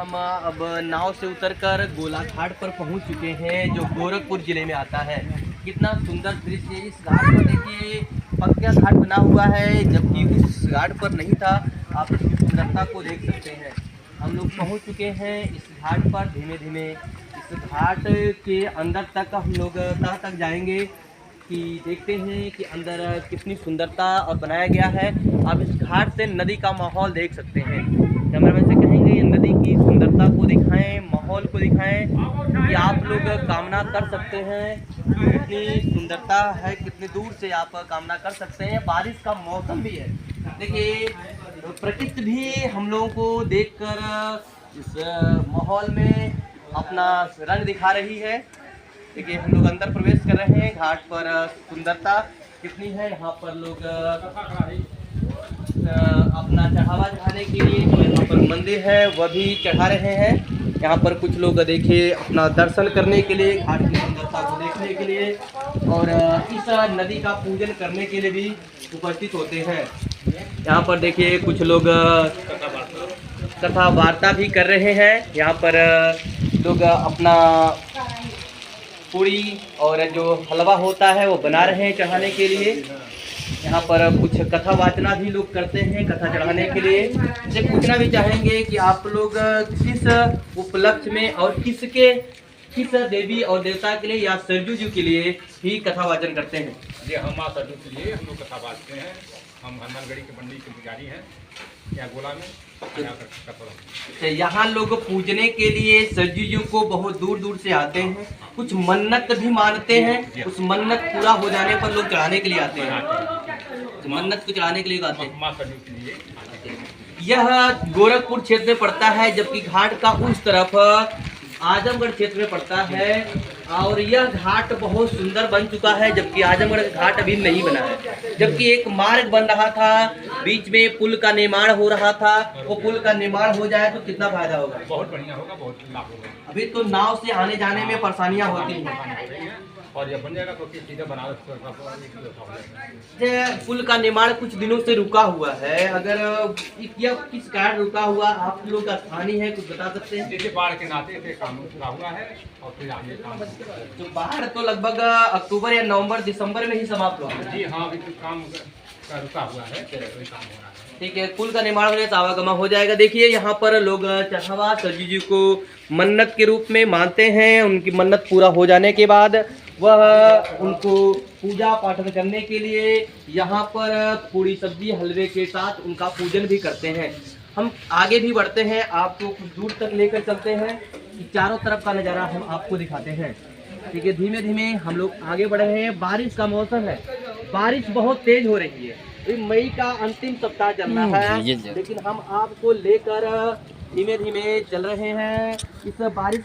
हम अब नाव से उतरकर गोला घाट पर पहुंच चुके हैं, जो गोरखपुर ज़िले में आता है। कितना सुंदर दृश्य है। इस घाट पर देखिए पक्का घाट बना हुआ है, जबकि उस घाट पर नहीं था। आप इसकी सुंदरता को देख सकते हैं। हम लोग पहुंच चुके हैं इस घाट पर। धीमे धीमे इस घाट के अंदर तक हम लोग तक जाएंगे कि देखते हैं कि अंदर कितनी सुंदरता और बनाया गया है। आप इस घाट से नदी का माहौल देख सकते हैं। कैमरामैन से कहेंगे ये नदी की सुंदरता को दिखाएं, माहौल को दिखाएं कि आप लोग कामना कर सकते हैं कितनी सुंदरता है, कितनी दूर से आप कामना कर सकते हैं। बारिश का मौसम भी है। देखिए प्रकृति भी हम लोगों को देखकर इस माहौल में अपना रंग दिखा रही है। देखिए हम लोग अंदर प्रवेश कर रहे हैं। घाट पर सुंदरता कितनी है। यहाँ पर लोग अपना चढ़ावा चढ़ाने के लिए जो यहाँ पर मंदिर है वह भी चढ़ा रहे हैं। यहाँ पर कुछ लोग देखिए अपना दर्शन करने के लिए, घाट की सुंदरता को देखने के लिए और इस नदी का पूजन करने के लिए भी उपस्थित होते हैं। यहाँ पर देखिए कुछ लोग कथा वार्ता भी कर रहे हैं। यहाँ पर लोग अपना पूरी और जो हलवा होता है वो बना रहे हैं चढ़ाने के लिए। यहाँ पर कुछ कथा वाचना भी लोग करते हैं कथा चढ़ाने के लिए। इसे पूछना भी चाहेंगे कि आप लोग किस उपलक्ष्य में और किस देवी और देवता के लिए या सरजू जी के लिए ही कथा वाचन करते हैं? जी हम माँ सरजू के लिए हम लोग कथा वाचते हैं। हम हनुमानगढ़ी के मंडी के पुजारी हैं यहाँ गोला में। तो यहाँ लोग पूजने के लिए सरजू जी को बहुत दूर दूर से आते हैं। कुछ मन्नत भी मानते हैं। उस मन्नत पूरा हो जाने पर लोग चढ़ाने के लिए आते हैं। मन्नत को चढ़ाने के लिए आते हैं। माँ सरजू के लिए यह गोरखपुर क्षेत्र में पड़ता है, जबकि घाट का उस तरफ आजमगढ़ क्षेत्र में पड़ता है। और यह घाट बहुत सुंदर बन चुका है, जबकि आजमगढ़ घाट अभी नहीं बना है। जबकि एक मार्ग बन रहा था, बीच में पुल का निर्माण हो रहा था। वो पुल का निर्माण हो जाए तो कितना फायदा होगा? बहुत बढ़िया होगा, बहुत लाभ होगा। अभी तो नाव से आने जाने में परेशानियां होती हैं और जब बन जाएगा तो सीधा बनारस पुल का निर्माण कुछ दिनों से रुका हुआ है। अगर यह किस कारण रुका हुआ, आप लोग स्थानीय है, कुछ बता सकते हैं? जैसे बाढ़ के नाते से काम रुका हुआ है और फिर आगे काम तो बाढ़ तो लगभग अक्टूबर या नवंबर दिसंबर में ही समाप्त हुआ है। जी हाँ, अभी तो काम का रुका हुआ है, काम हो रहा है। ठीक है, पुल का निर्माण होने से आवागमन हो जाएगा। देखिए यहाँ पर लोग चढ़ावा सरजू जी को मन्नत के रूप में मानते हैं। उनकी मन्नत पूरा हो जाने के बाद वह उनको पूजा पाठ करने के लिए यहाँ पर पूरी सब्जी हलवे के साथ उनका पूजन भी करते हैं। हम आगे भी बढ़ते हैं, आपको कुछ दूर तक लेकर चलते हैं कि चारों तरफ का नज़ारा हम आपको दिखाते हैं। ठीक है, धीमे धीमे हम लोग आगे बढ़ रहे हैं। बारिश का मौसम है, बारिश बहुत तेज हो रही है। मई का अंतिम सप्ताह चल रहा है, लेकिन हम आपको लेकर धीमे धीमे चल रहे हैं इस बारिश।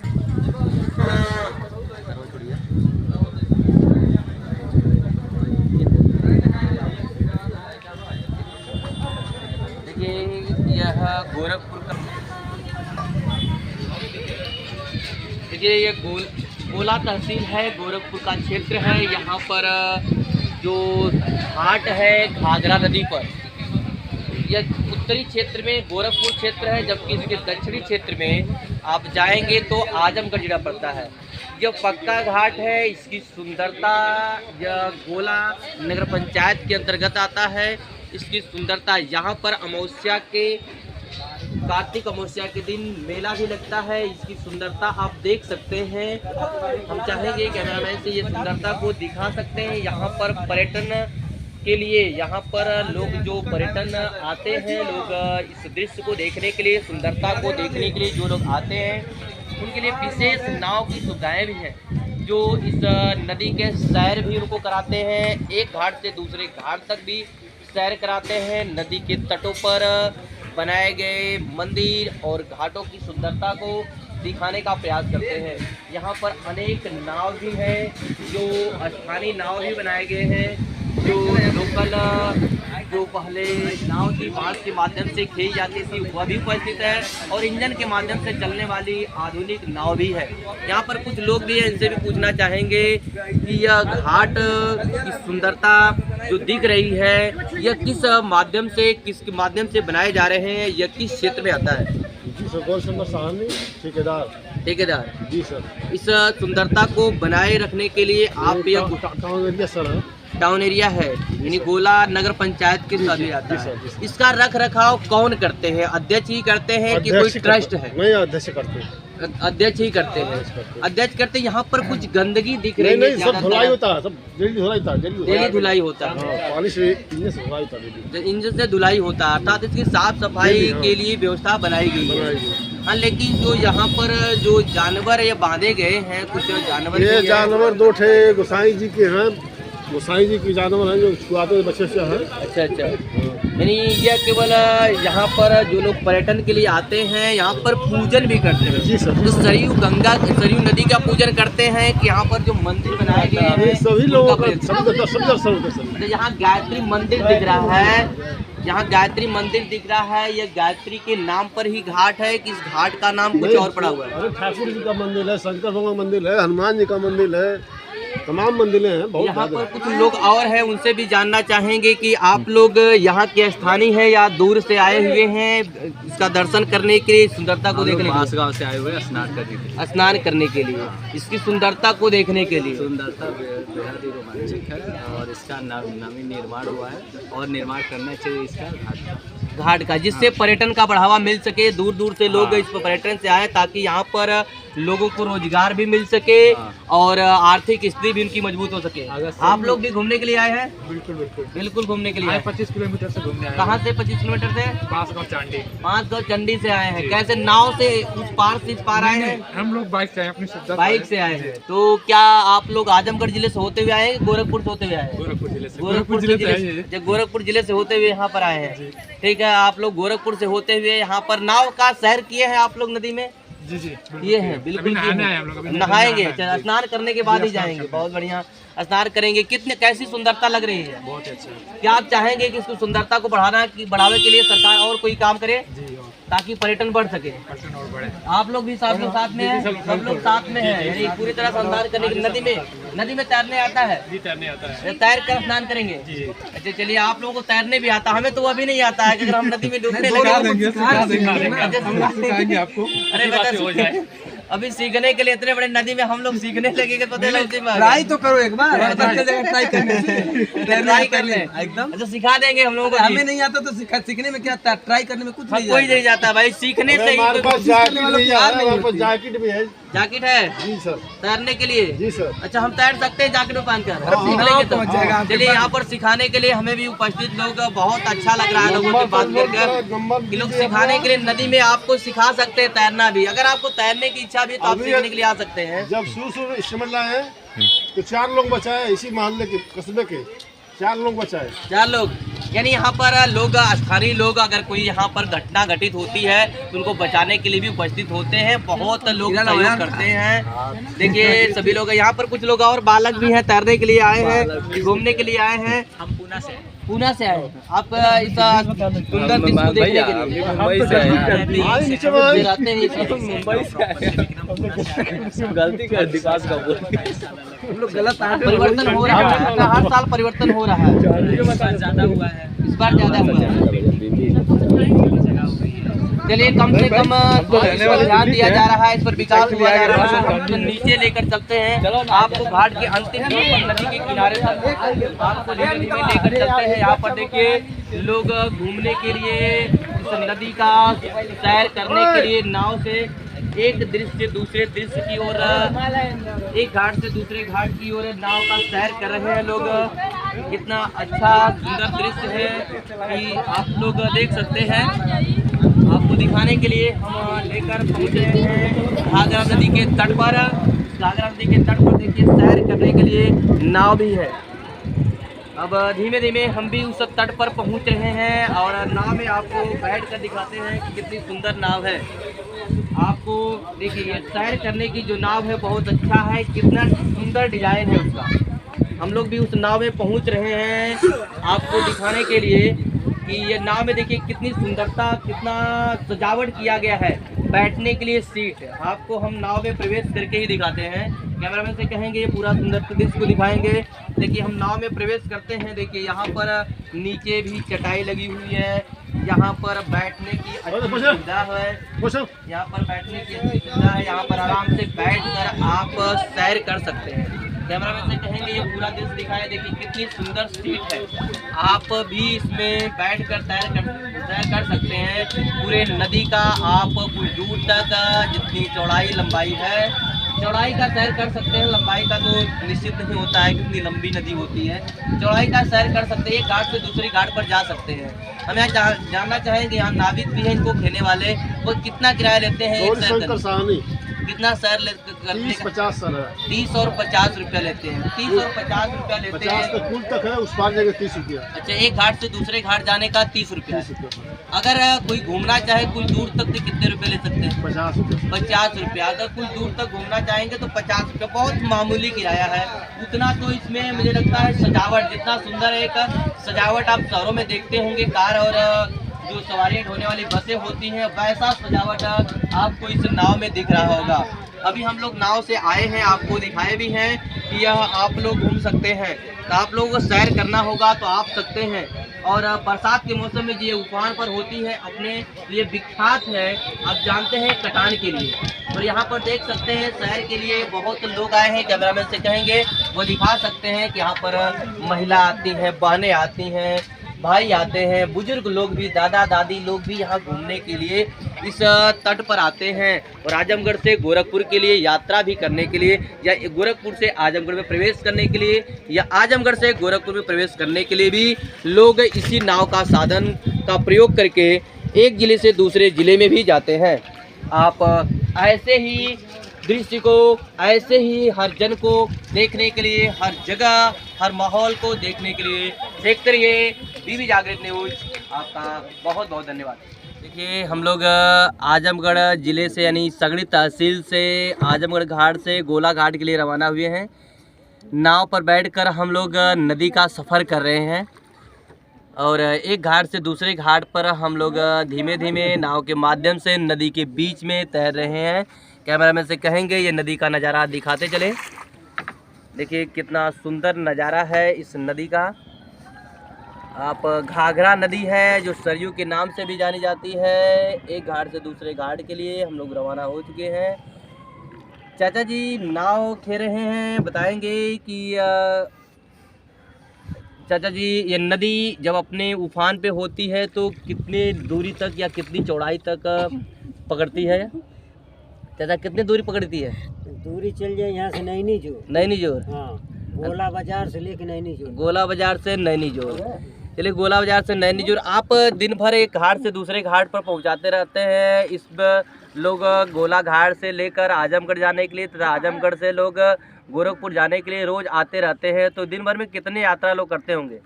देखिए यह गोरखपुर का, देखिए ये गोला तहसील है, गोरखपुर का क्षेत्र है। यहाँ पर जो घाट है घाघरा नदी पर, यह उत्तरी क्षेत्र में गोरखपुर क्षेत्र है, जबकि इसके दक्षिणी क्षेत्र में आप जाएंगे तो आजमगढ़ जिला पड़ता है। यह पक्का घाट है। इसकी सुंदरता, यह गोला नगर पंचायत के अंतर्गत आता है। इसकी सुंदरता, यहाँ पर अमावस्या के, कार्तिक अमावस्या के दिन मेला भी लगता है। इसकी सुंदरता आप देख सकते हैं। हम चाहेंगे कैमरामैन से ये सुंदरता को दिखा सकते हैं। यहाँ पर पर्यटन के लिए, यहाँ पर लोग जो पर्यटन आते हैं, लोग इस दृश्य को देखने के लिए, सुंदरता को देखने के लिए जो लोग आते हैं, उनके लिए विशेष नाव की सुविधाएं भी हैं, जो इस नदी के सैर भी उनको कराते हैं। एक घाट से दूसरे घाट तक भी सैर कराते हैं। नदी के तटों पर बनाए गए मंदिर और घाटों की सुंदरता को दिखाने का प्रयास करते हैं। यहाँ पर अनेक नाव भी हैं, जो स्थानीय नाव भी बनाए गए हैं, जो लोकल, जो पहले नाव की बांस के माध्यम से खींची जाती थी वह भी उपस्थित है, और इंजन के माध्यम से चलने वाली आधुनिक नाव भी है। यहाँ पर कुछ लोग भी हैं, इनसे भी पूछना चाहेंगे कि यह घाट की सुंदरता जो दिख रही है, यह किस माध्यम से बनाए जा रहे हैं, यह किस क्षेत्र में आता है? जी सर, गोल चंद्र साहनी, ठेकेदार। जी सर। इस सुंदरता को बनाए रखने के लिए आप ये टाउन एरिया सर है। टाउन एरिया है, यानी गोला नगर पंचायत के साथ ही आता है। जी सर। इसका रख रखाव कौन करते हैं? अध्यक्ष ही करते हैं कि कोई ट्रस्ट है? नहीं, अध्यक्ष करते हैं। अध्यक्ष ही करते हैं। अध्यक्ष करते हैं। यहाँ पर कुछ गंदगी दिख रही है? नहीं, सब धुलाई होता है, सब डेली धुलाई होता है, डेली धुलाई होता है। पानी से इंजन से धुलाई होता है, इंजन से धुलाई होता है, अर्थात इसकी साफ सफाई के लिए व्यवस्था बनाई गई है। हाँ, लेकिन जो यहाँ पर जो जानवर ये बांधे गए हैं, कुछ जानवर, ये जानवर 2 ठे गोसाई जी के हैं, गोसाई जी के जानवर हैं जो छुआते बच्चे से हैं। अच्छा अच्छा, यानी ये केवल यहाँ पर जो लोग पर्यटन के लिए आते हैं यहाँ पर पूजन भी करते हैं? जी सर। तो सरयू नदी का पूजन करते हैं कि यहाँ पर जो मंदिर बनाए गए हैं सभी लोगों का तो यहाँ गायत्री मंदिर दिख रहा है, यहाँ गायत्री मंदिर दिख रहा है। ये गायत्री के नाम पर ही घाट है कि इस घाट का नाम कुछ और पड़ा हुआ है? अरे ठाकुर जी का मंदिर है, शंकर भगवान मंदिर है, हनुमान जी का मंदिर है, तमाम मंदिरें हैं बहुत। यहाँ पर कुछ लोग और हैं, उनसे भी जानना चाहेंगे कि आप लोग यहाँ के स्थानीय हैं या दूर से आए हुए हैं इसका दर्शन करने के लिए, सुंदरता को देखने के लिए? गाँव से आए हुए स्नान करने के लिए। स्नान करने के लिए, इसकी सुंदरता को देखने के लिए। सुंदरता बेहद ही रोमांचक है और इसका नवीन निर्माण हुआ है और निर्माण करना चाहिए इसका घाट का, जिससे पर्यटन का बढ़ावा मिल सके। दूर दूर से लोग इस पर पर्यटन से आए ताकि यहाँ पर लोगों को रोजगार भी मिल सके और आर्थिक स्थिति भी उनकी मजबूत हो सके। आप लोग भी घूमने के लिए आए हैं? बिल्कुल घूमने के लिए आए। 25 किलोमीटर से घूमने आए। कहाँ से? 25 किलोमीटर से? पाँचगांव चंडी से आए हैं। कैसे, नाव से उस पार से इस पार आए हैं? हम लोग बाइक से आए, अपनी बाइक से आए हैं। तो क्या आप लोग आजमगढ़ जिले से होते हुए आए हैं, गोरखपुर से होते हुए आए हैं? गोरखपुर जिले से होते हुए यहाँ पर आए हैं। ठीक है, आप लोग गोरखपुर से होते हुए यहाँ पर नाव का सैर किए हैं आप लोग नदी में? जी ये है, बिल्कुल नहाएंगे, स्नान करने के बाद ही जाएंगे। बहुत बढ़िया, स्नान करेंगे। कैसी सुंदरता लग रही है? बहुत अच्छा। क्या आप चाहेंगे कि इसको सुंदरता को बढ़ावे के लिए सरकार और कोई काम करे ताकि पर्यटन बढ़ सके? आप लोग भी साथ में हैं? सब लोग साथ में हैं, यानी पूरी तरह से स्नान करने की। नदी में तैरने आता है? जी, तैरने आता है। तैर कर स्नान करेंगे? अच्छा, चलिए, आप लोगों को तैरने भी आता है, हमें तो वो अभी नहीं आता है। अगर हम नदी में डूबने लगे आपको। अरे अभी सीखने के लिए इतने बड़े नदी में हम लोग सीखने लगेंगे तो ट्राई तो करो एक बार, ट्राई करने एकदम। अच्छा, सिखा देंगे हम लोगों को। हमें नहीं आता तो सीखने में क्या, ट्राई करने में कुछ नहीं, कोई नहीं जाता भाई, सीखने से हमारे पास जैकेट भी है। जैकेट है? जी सर। तैरने के लिए? जी सर। अच्छा, हम तैर सकते हैं जैकेट पहनकर? चलिए, यहाँ पर सिखाने के लिए हमें भी उपस्थित लोग बहुत अच्छा लग रहा है लोगों से बात करके। लोग सिखाने के लिए नदी में आपको सिखा सकते हैं तैरना भी। अगर आपको तैरने की इच्छा भी तो आप सीखने के लिए आ सकते हैं। जब शुरू इस समय लाए तो 4 लोग बचाए, इसी मोहल्ले के कस्बे के 4 लोग बचाए। 4 लोग, यानी यहाँ पर लोग, स्थानीय लोग, अगर कोई यहाँ पर घटना घटित होती है तो उनको बचाने के लिए भी उपस्थित होते हैं। बहुत लोग सहयोग करते हैं। देखिए, सभी लोग यहाँ पर, कुछ लोग और बालक भी हैं, तैरने के लिए आए हैं, घूमने के लिए आए हैं। हम पूना से आए हैं। आप इस सुंदर दृश्य को देखने के लिए? मुंबई से गलती कर दी, पास का बोल हम लोग गलत। परिवर्तन हो रहा है, हर साल परिवर्तन हो रहा है। ज्यादा हुआ है, इस बार ज्यादा हुआ है। चलिए, कम से कम इस पर ध्यान दिया जा रहा है, इस पर विकास हुआ जा रहा है। तो नीचे लेकर चलते हैं आपको, घाट के अंतिम छोर पर, नदी के किनारे तक आपको लेकर चलते हैं। यहाँ पर देखिए, लोग घूमने के लिए, इस नदी का सैर करने के लिए नाव से एक दृश्य से दूसरे दृश्य की ओर, एक घाट से दूसरे घाट की ओर नाव का सैर कर रहे हैं लोग। कितना अच्छा सुंदर दृश्य है कि आप लोग देख सकते हैं। आपको दिखाने के लिए हम लेकर पहुँच रहे हैं घाघरा नदी के तट पर। घाघरा नदी के तट पर देखिए, सैर करने के लिए नाव भी है। अब धीमे धीमे हम भी उस तट पर पहुंच रहे हैं और नाव में आपको बैठ कर दिखाते हैं कि कितनी सुंदर नाव है। आपको देखिए, सैर करने की जो नाव है बहुत अच्छा है, कितना सुंदर डिजाइन है उसका। हम लोग भी उस नाव में पहुंच रहे हैं आपको दिखाने के लिए कि ये नाव में देखिए कितनी सुंदरता, कितना सजावट किया गया है। बैठने के लिए सीट, आपको हम नाव में प्रवेश करके ही दिखाते हैं। कैमरामैन से कहेंगे ये पूरा सुंदर दृश्य को दिखाएंगे। देखिए, हम नाव में प्रवेश करते हैं। देखिए, यहाँ पर नीचे भी चटाई लगी हुई है, यहाँ पर बैठने की अच्छी सुविधा है। यहाँ पर बैठने की अच्छी सुविधा है। यहाँ पर आराम से बैठकर आप सैर कर सकते हैं। कैमरामैन से कहेंगे ये पूरा दृश्य दिखाएं। देखिए कितनी सुंदर सीट है। आप भी इसमें बैठकर सैर कर सकते हैं। पूरे नदी का आप कुछ दूर तक जितनी चौड़ाई लंबाई है, चौड़ाई का सैर कर सकते हैं। लंबाई का तो निश्चित नहीं होता है कितनी लंबी नदी होती है। चौड़ाई का सैर कर सकते हैं। एक घाट से दूसरी घाट पर जा सकते हैं। हम यहाँ जानना चाहेंगे, यहाँ नाविक भी हैं इनको खेने वाले, वो कितना किराया लेते हैं एक सैर करने? कितना सैर करने का? 30-50 सर है। 30 और 50 रुपया लेते हैं। 30 और 50 रुपया लेते 50 हैं। तो पुल तक है, उस पार जाएगा 30 रुपया। अच्छा, एक घाट से दूसरे घाट जाने का 30 रुपया। 30 रुपया। अगर कोई घूमना चाहे कुछ दूर तक तो कितने रुपए ले सकते हैं? 50 रुपया। 50 रुपया। अगर कुछ दूर तक घूमना चाहेंगे तो 50 रुपया। बहुत मामूली किराया है। उतना तो इसमें मुझे लगता है सजावट, जितना सुंदर एक सजावट आप शहरों में देखते होंगे कार और जो सवारी ढोने वाली बसें होती हैं, वैसा सजावट आपको इस नाव में दिख रहा होगा। अभी हम लोग नाव से आए हैं, आपको दिखाए भी हैं कि यह आप लोग घूम सकते हैं। तो आप लोगों को सैर करना होगा तो आप सकते हैं। और बरसात के मौसम में ये उफान पर होती है, अपने लिए विख्यात है, आप जानते हैं, कटान के लिए। और यहाँ पर देख सकते हैं सैर के लिए बहुत लोग आए हैं। कैमरामैन से कहेंगे वो दिखा सकते हैं कि यहाँ पर महिला आती हैं, बहनें आती हैं, भाई आते हैं, बुजुर्ग लोग भी, दादा दादी लोग भी यहाँ घूमने के लिए इस तट पर आते हैं। और आजमगढ़ से गोरखपुर के लिए यात्रा भी करने के लिए, या गोरखपुर से आजमगढ़ में प्रवेश करने के लिए, या आजमगढ़ से गोरखपुर में प्रवेश करने के लिए भी लोग इसी नाव का साधन का प्रयोग करके एक ज़िले से दूसरे ज़िले में भी जाते हैं। आप ऐसे ही दृश्य को, ऐसे ही हर जन को देखने के लिए, हर जगह, हर माहौल को देखने के लिए देखते रहिए बीबी जागृत न्यूज़। आपका बहुत बहुत धन्यवाद। देखिए हम लोग आजमगढ़ ज़िले से यानी सगड़ी तहसील से आजमगढ़ घाट से गोला घाट के लिए रवाना हुए हैं। नाव पर बैठकर हम लोग नदी का सफ़र कर रहे हैं और एक घाट से दूसरे घाट पर हम लोग धीमे धीमे नाव के माध्यम से नदी के बीच में तैर रहे हैं। कैमरामैन से कहेंगे ये नदी का नज़ारा दिखाते चले। देखिए कितना सुंदर नज़ारा है इस नदी का। आप घाघरा नदी है जो सरयू के नाम से भी जानी जाती है। एक घाट से दूसरे घाट के लिए हम लोग रवाना हो चुके हैं। चाचा जी नाव खे रहे हैं, बताएंगे कि चाचा जी ये नदी जब अपने उफान पे होती है तो कितनी दूरी तक या कितनी चौड़ाई तक पकड़ती है? चाचा कितनी दूरी पकड़ती है? दूरी चल जाए यहाँ से नैनी जोर। हाँ, गोला बाजार से लेके नैनी जोर। गोला बाजार से नैनी जोर। चलिए गोला बाजार से नैनी जोर। आप दिन भर एक घाट से दूसरे घाट पर पहुंचाते रहते हैं। इस लोग गोला घाट से लेकर आजमगढ़ जाने के लिए तथा आजमगढ़ से लोग गोरखपुर जाने के लिए रोज आते रहते हैं। तो दिन भर में कितने यात्रा लोग करते होंगे?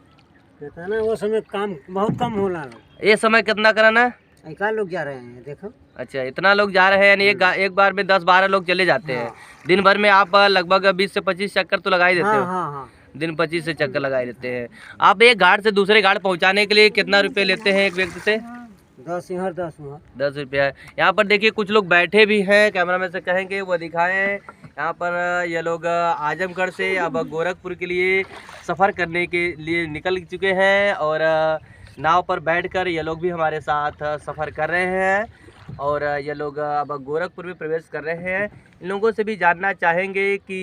ना वो समय काम बहुत कम होला। ये समय कितना कराना? ऐसा लोग जा रहे हैं देखो। अच्छा, इतना लोग जा रहे हैं यानी एक बार में 10-12 लोग चले जाते हैं। दिन भर में आप लगभग 20 से 25 चक्कर तो लगा ही देते हो। हाँ। दिन 25 से चक्कर लगा ही देते हैं। आप एक घाट से दूसरे घाट पहुंचाने के लिए कितना रुपए लेते हैं एक व्यक्ति से? 10 रुपया। यहाँ पर देखिए कुछ लोग बैठे भी हैं, कैमरामैन से कहेंगे वो दिखाएं। यहाँ पर ये लोग आजमगढ़ से अब गोरखपुर के लिए सफ़र करने के लिए निकल चुके हैं और नाव पर बैठकर ये लोग भी हमारे साथ सफ़र कर रहे हैं और ये लोग अब गोरखपुर में प्रवेश कर रहे हैं। इन लोगों से भी जानना चाहेंगे कि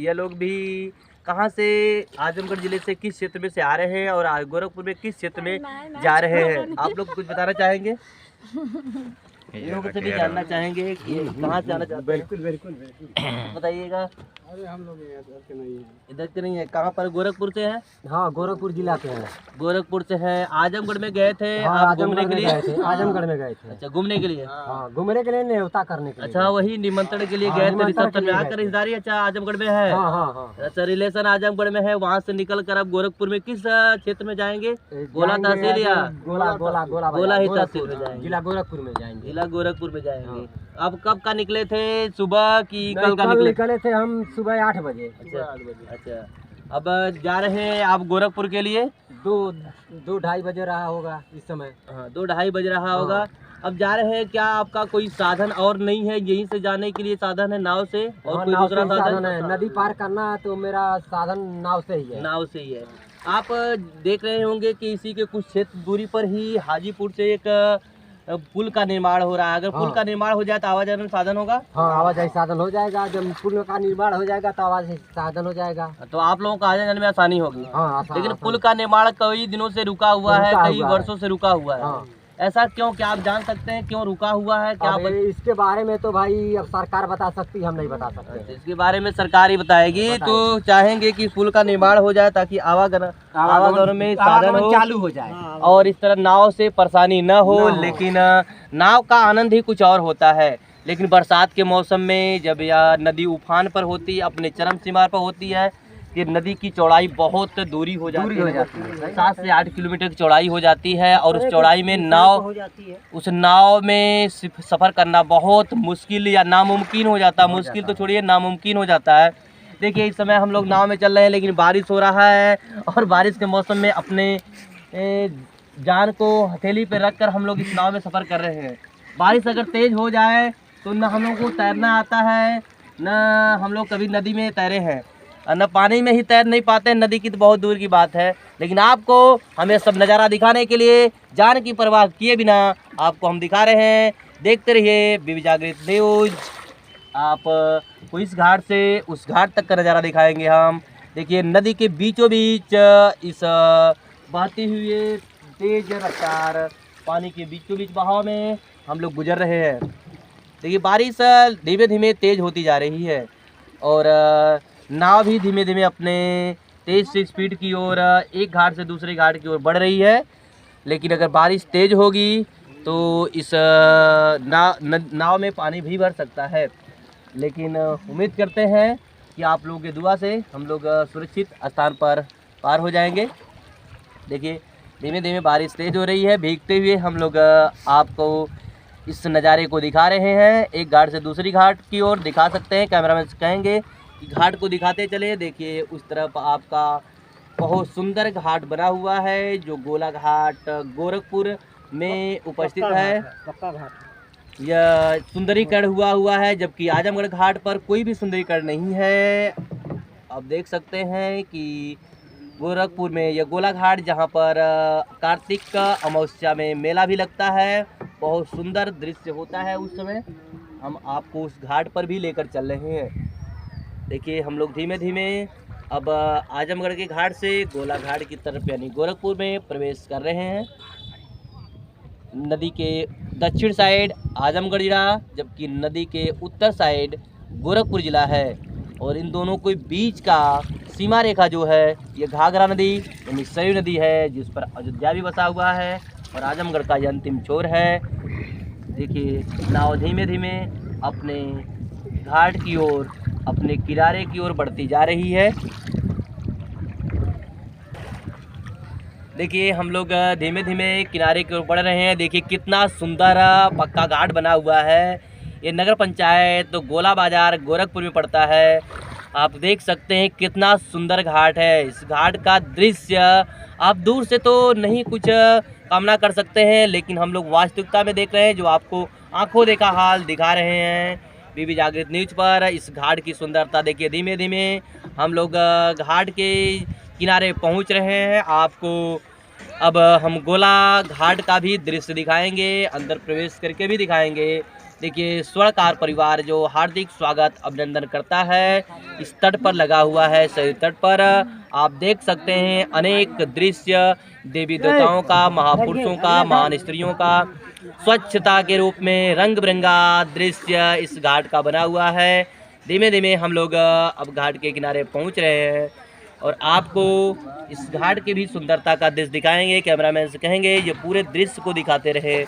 ये लोग भी कहाँ से, आजमगढ़ ज़िले से किस क्षेत्र में से आ रहे हैं और गोरखपुर में किस क्षेत्र में जा रहे हैं। आप लोग कुछ बताना चाहेंगे? इन लोगों से भी जानना चाहेंगे कि कहाँ से आना चाहते हैं। बिल्कुल बताइएगा। अरे हम लोग इधर के नहीं है। कहाँ पर? गोरखपुर से है? हाँ, गोरखपुर जिला के हैं। गोरखपुर से है। आजमगढ़ में गए थे आप घूमने के लिए? आजमगढ़ में गए थे। अच्छा, घूमने के लिए? हाँ, घूमने के लिए, न्योता करने के लिए। अच्छा, वही निमंत्रण के लिए गए थे रिसेप्शन में आकर। रिश्तेदारी अच्छा आजमगढ़ में है? हाँ। अच्छा, रिलेशन आजमगढ़ में है। वहाँ से निकल कर अब गोरखपुर में किस क्षेत्र में जाएंगे? गोला तहसील या गोला ही तहसील में जाएंगे? जिला गोरखपुर में जाएंगे। जिला गोरखपुर में जाएंगे। अब कब का निकले थे? सुबह की कल का निकले थे हम सुबह 8 बजे। अच्छा, अब जा रहे हैं आप गोरखपुर के लिए? 2-2:30 बजे रहा होगा इस समय। हाँ, 2-2:30 बज रहा होगा। अब जा रहे हैं, क्या आपका कोई साधन और नहीं है? यहीं से जाने के लिए साधन है नाव से? और कोई दूसरा साधन है? नदी पार करना है तो मेरा साधन नाव से ही है। नाव से ही है। आप देख रहे होंगे कि इसी के कुछ क्षेत्र दूरी पर ही हाजीपुर से एक पुल का निर्माण हो रहा है। अगर पुल हाँ। का निर्माण हो जाए तो आवाजाही साधन होगा। हाँ, आवाजाही साधन हो जाएगा। जब पुल का निर्माण हो जाएगा तो आवाजाही साधन हो जाएगा। तो आप लोगों को आने जाने में आसानी होगी। हाँ, लेकिन पुल का निर्माण कई दिनों से रुका हुआ है, रुका कई हुआ है। वर्षों से रुका हुआ है। हाँ। ऐसा क्यों, क्या आप जान सकते हैं क्यों रुका हुआ है? क्या अब इसके बारे में तो भाई अब सरकार बता सकती है, हम नहीं बता सकते। इसके बारे में सरकार ही बताएगी। तो चाहेंगे कि पुल का निर्माण हो जाए ताकि आवागमन में साधन हो, चालू हो जाए। और इस तरह नाव से परेशानी न हो। लेकिन नाव का आनंद ही कुछ और होता है। लेकिन बरसात के मौसम में जब यह नदी उफान पर होती है, अपने चरम सीमा पर होती है, कि नदी की चौड़ाई बहुत दूरी हो जाती है। 7 से 8 किलोमीटर की चौड़ाई हो जाती है। और उस चौड़ाई में उस नाव में सफ़र करना बहुत मुश्किल या नामुमकिन हो जाता है। मुश्किल तो छोड़िए, नामुमकिन हो जाता है। देखिए इस समय हम लोग नाव में चल रहे हैं, लेकिन बारिश हो रहा है और बारिश के मौसम में अपने जान को हथेली पे रख कर हम लोग इस नाव में सफ़र कर रहे हैं। बारिश अगर तेज़ हो जाए तो न हम लोग को तैरना आता है, न हम लोग कभी नदी में तैरे हैं, न पानी में ही तैर नहीं पाते। नदी की तो बहुत दूर की बात है। लेकिन आपको हमें सब नज़ारा दिखाने के लिए जान की परवाह किए बिना आपको हम दिखा रहे हैं। देखते रहिए बीबी जागृत न्यूज। आप को इस घाट से उस घाट तक का नज़ारा दिखाएंगे हम। देखिए नदी के बीचों बीच इस बहती हुई तेज रफ्तार पानी के बीचों बीच बहाव में हम लोग गुजर रहे हैं। देखिए बारिश धीमे धीमे तेज़ होती जा रही है और नाव भी धीमे धीमे अपने तेज़ से स्पीड की ओर एक घाट से दूसरे घाट की ओर बढ़ रही है। लेकिन अगर बारिश तेज़ होगी तो इस नाव में पानी भी भर सकता है। लेकिन उम्मीद करते हैं कि आप लोगों की दुआ से हम लोग सुरक्षित स्थान पर पार हो जाएंगे। देखिए धीमे धीमे बारिश तेज़ हो रही है। भीगते हुए हम लोग आपको इस नज़ारे को दिखा रहे हैं। एक घाट से दूसरी घाट की ओर दिखा सकते हैं, कैमरामैन से कहेंगे कि घाट को दिखाते चले। देखिए उस तरफ आपका बहुत सुंदर घाट बना हुआ है, जो गोला घाट गोरखपुर में उपस्थित है। पक्का घाट यह सुंदरीकरण हुआ है, जबकि आजमगढ़ घाट पर कोई भी सुंदरीकरण नहीं है। आप देख सकते हैं कि गोरखपुर में यह गोला घाट, जहां पर कार्तिक अमावस्या में मेला भी लगता है, बहुत सुंदर दृश्य होता है उस समय। हम आपको उस घाट पर भी लेकर चल रहे हैं। देखिए हम लोग धीमे धीमे अब आजमगढ़ के घाट से गोला घाट की तरफ यानी गोरखपुर में प्रवेश कर रहे हैं। नदी के दक्षिण साइड आजमगढ़ जिला, जबकि नदी के उत्तर साइड गोरखपुर जिला है। और इन दोनों के बीच का सीमा रेखा जो है ये घाघरा नदी यानी सरयू नदी है, जिस पर अयोध्या भी बसा हुआ है और आजमगढ़ का ये अंतिम छोर है। देखिए नाव धीमे धीमे अपने घाट की ओर, अपने किनारे की ओर बढ़ती जा रही है। देखिए हम लोग धीमे धीमे किनारे की ओर बढ़ रहे हैं। देखिए कितना सुंदर पक्का घाट बना हुआ है। ये नगर पंचायत तो गोला बाजार गोरखपुर में पड़ता है। आप देख सकते हैं कितना सुंदर घाट है। इस घाट का दृश्य आप दूर से तो नहीं कुछ कामना कर सकते हैं, लेकिन हम लोग वास्तविकता में देख रहे हैं, जो आपको आंखों देखा हाल दिखा रहे हैं बीबी जागृत न्यूज पर। इस घाट की सुंदरता देखिए, धीमे धीमे हम लोग घाट के किनारे पहुंच रहे हैं। आपको अब हम गोला घाट का भी दृश्य दिखाएंगे, अंदर प्रवेश करके भी दिखाएंगे। देखिए स्वर्णकार परिवार जो हार्दिक स्वागत अभिनंदन करता है इस तट पर लगा हुआ है। सरयू तट पर आप देख सकते हैं अनेक दृश्य देवी देवताओं का, महापुरुषों का, महान स्त्रियों का स्वच्छता के रूप में रंग बिरंगा दृश्य इस घाट का बना हुआ है। धीमे धीमे हम लोग अब घाट के किनारे पहुंच रहे हैं और आपको इस घाट की भी सुंदरता का दृश्य दिखाएंगे। कैमरामैन से कहेंगे ये पूरे दृश्य को दिखाते रहे,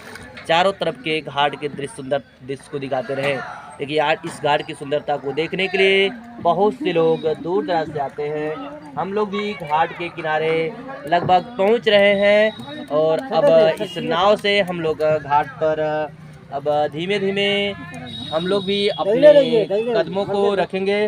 चारों तरफ के घाट के दृश्य, सुंदर दृश्य को दिखाते रहे। देखिए यार इस घाट की सुंदरता को देखने के लिए बहुत से लोग दूर दराज से आते हैं। हम लोग भी घाट के किनारे लगभग पहुंच रहे हैं और अब इस नाव से हम लोग घाट पर अब धीमे धीमे हम लोग भी अपने कदमों को रखेंगे।